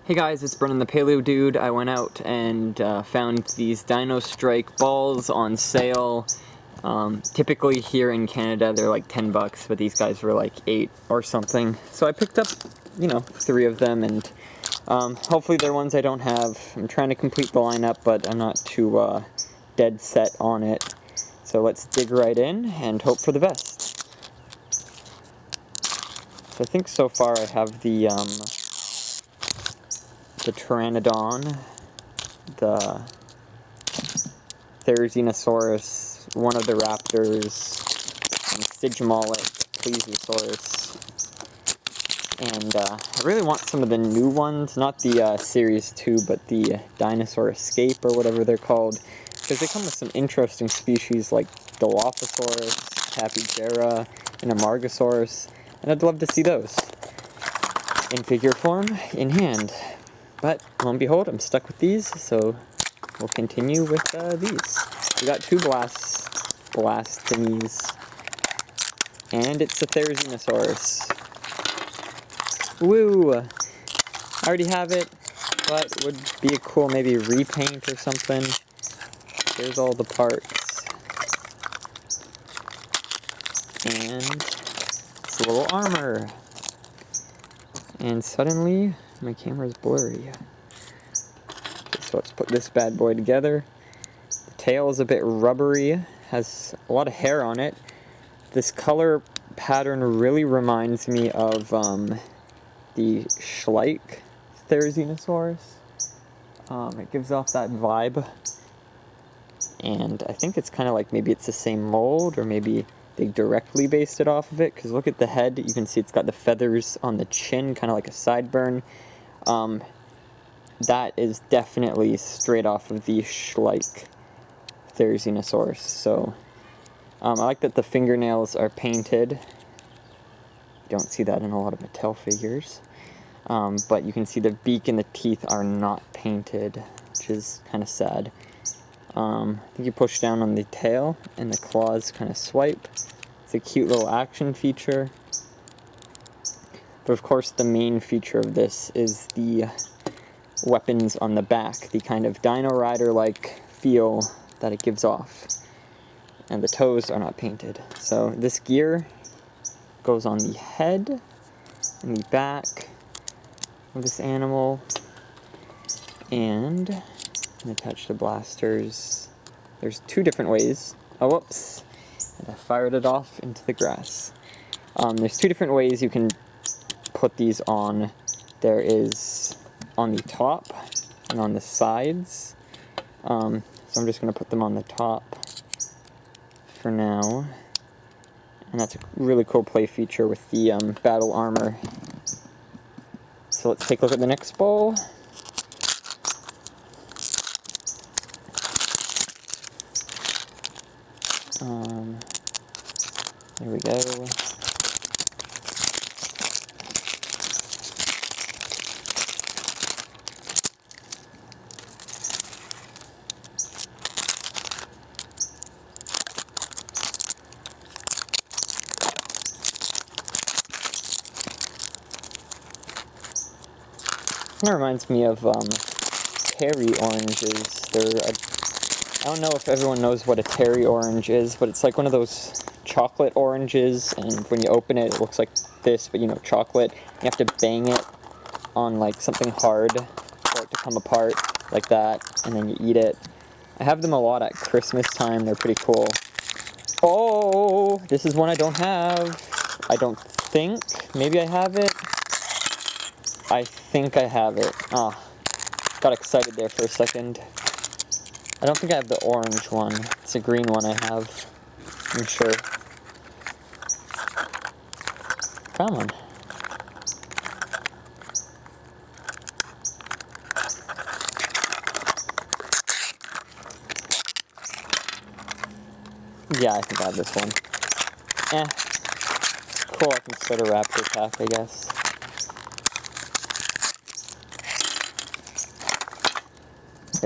Hey guys, it's Brennan the Paleo Dude. I went out and found these Dino Strike balls on sale. Typically here in Canada they're like 10 bucks, but these guys were like 8 or something. So I picked up, 3 of them, and hopefully they're ones I don't have. I'm trying to complete the lineup, but I'm not too dead set on it. So let's dig right in and hope for the best. So I think so far I have the Pteranodon, the Herrerasaurus, one of the raptors, and Sigmoid, plesiosaurus. And I really want some of the new ones, not the Series 2, but the Dinosaur Escape, or whatever they're called, because they come with some interesting species like Dilophosaurus, Capybara, and Amargosaurus, and I'd love to see those in figure form, in hand. But, lo and behold, I'm stuck with these, so we'll continue with these. We got 2 blastomies, and it's a Pteranodon. Woo! I already have it, but it would be a cool maybe repaint or something. There's all the parts. And it's a little armor. And suddenly, my camera's blurry. Okay, so let's put this bad boy together. The tail is a bit rubbery, has a lot of hair on it. This color pattern really reminds me of the Schleich Pteranodon. It gives off that vibe. And I think it's kind of like maybe it's the same mold, or maybe they directly based it off of it, because look at the head, you can see it's got the feathers on the chin, kind of like a sideburn. That is definitely straight off of the Schleich Pteranodon. So I like that the fingernails are painted. You don't see that in a lot of Mattel figures. But you can see the beak and the teeth are not painted, which is kind of sad. I think you push down on the tail and the claws kind of swipe. It's a cute little action feature. But of course the main feature of this is the weapons on the back, the kind of Dino Rider-like feel that it gives off. And the toes are not painted. So this gear goes on the head and the back of this animal. And attach the blasters. There's 2 different ways. Oh, whoops. And I fired it off into the grass. There's 2 different ways you can put these on. There is on the top and on the sides. So I'm just going to put them on the top for now. And that's a really cool play feature with the battle armor. So let's take a look at the next bowl. There we go. Kind of reminds me of cherry oranges. I don't know if everyone knows what a cherry orange is, but it's like one of those chocolate oranges, and when you open it, it looks like this, but chocolate. You have to bang it on like something hard for it to come apart like that, and then you eat it. I have them a lot at Christmas time. They're pretty cool. Oh, this is one I don't have. I don't think. Maybe I have it. I think I have it. Ah, got excited there for a second. I don't think I have the orange one. It's a green one I have, I'm sure. Come on. Yeah, I think I have this one. Cool, I can start a raptor pack, I guess.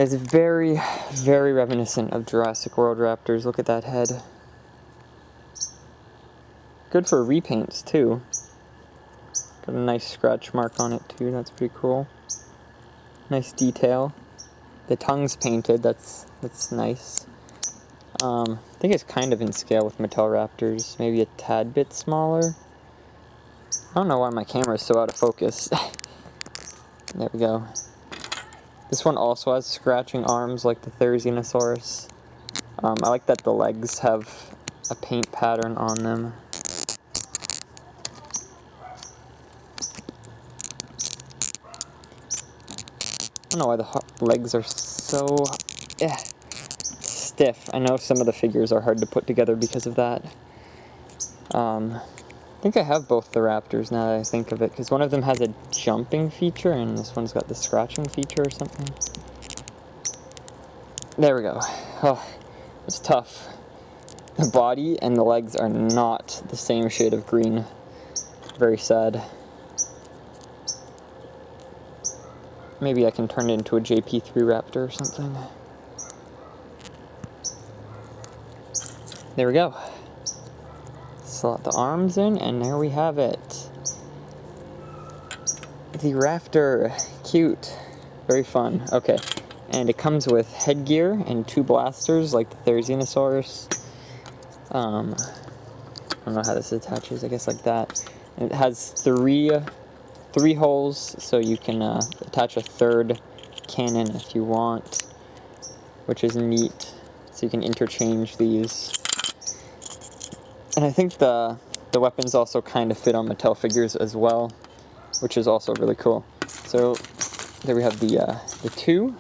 It's very, very reminiscent of Jurassic World raptors. Look at that head. Good for repaints, too. Got a nice scratch mark on it, too. That's pretty cool. Nice detail. The tongue's painted, that's nice. I think it's kind of in scale with Metalraptors, maybe a tad bit smaller. I don't know why my camera is so out of focus. There we go. This one also has scratching arms like the Therizinosaurus. I like that the legs have a paint pattern on them. I don't know why the legs are so stiff. I know some of the figures are hard to put together because of that. I think I have both the raptors now that I think of it, because one of them has a jumping feature and this one's got the scratching feature or something. There we go. Oh, it's tough. The body and the legs are not the same shade of green. Very sad. Maybe I can turn it into a JP3 raptor or something. There we go. Slot the arms in, and there we have it. The raptor. Cute. Very fun. Okay. And it comes with headgear and 2 blasters like the Therizinosaurus. I don't know how this attaches, I guess like that. And it has three holes, so you can attach a 3rd cannon if you want, which is neat. So you can interchange these. And I think the weapons also kind of fit on Mattel figures as well, which is also really cool. So there we have the 2.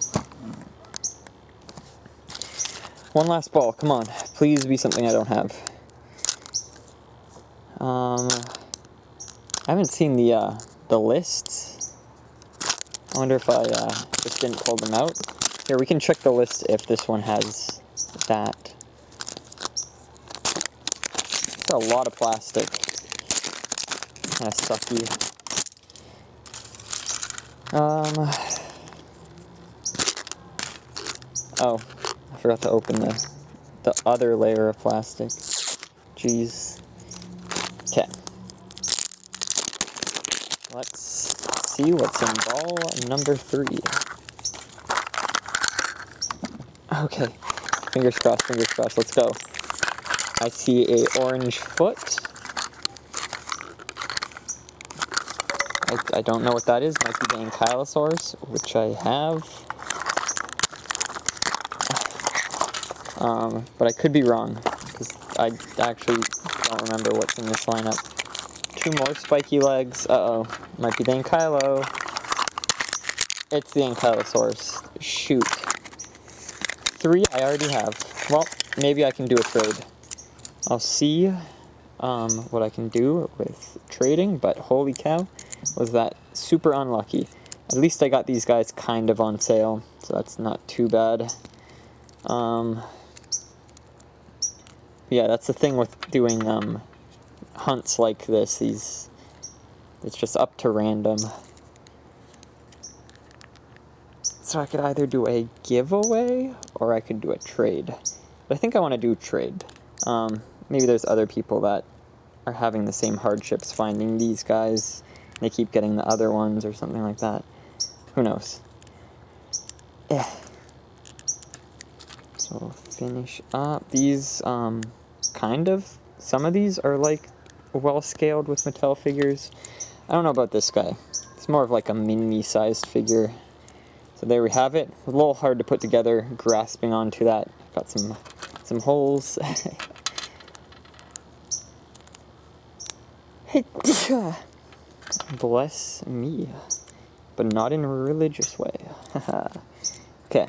One last ball, come on. Please be something I don't have. I haven't seen the lists. I wonder if I just didn't pull them out. Here, we can check the list if this one has that. It's a lot of plastic. Kind of sucky. Oh, I forgot to open the other layer of plastic. Jeez. Okay. Let's see what's in ball number 3. Okay. Fingers crossed, let's go. I see a orange foot. I don't know what that is. Might be the ankylosaurus, which I have. But I could be wrong, because I actually don't remember what's in this lineup. 2 more spiky legs. Uh-oh. Might be the ankylo. It's the ankylosaurus. Shoot. 3 I already have. Well, maybe I can do a trade. I'll see what I can do with trading, but holy cow, was that super unlucky. At least I got these guys kind of on sale, so that's not too bad. Yeah, that's the thing with doing hunts like this. It's just up to random. So I could either do a giveaway or I could do a trade. But I think I want to do trade. Maybe there's other people that are having the same hardships finding these guys. They keep getting the other ones or something like that. Who knows? Yeah. So we'll finish up. These, kind of, some of these are like well scaled with Mattel figures. I don't know about this guy. It's more of like a mini-sized figure. So there we have it. A little hard to put together, grasping onto that. Got some holes. Bless me. But not in a religious way. Okay.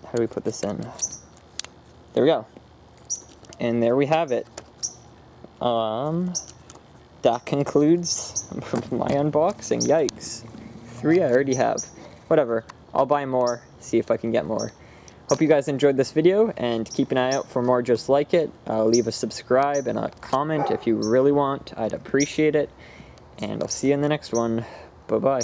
How do we put this in? There we go. And there we have it. That concludes my unboxing. Yikes. 3 I already have. Whatever. I'll buy more, see if I can get more. Hope you guys enjoyed this video, and keep an eye out for more just like it. Leave a subscribe and a comment if you really want. I'd appreciate it. And I'll see you in the next one. Bye-bye.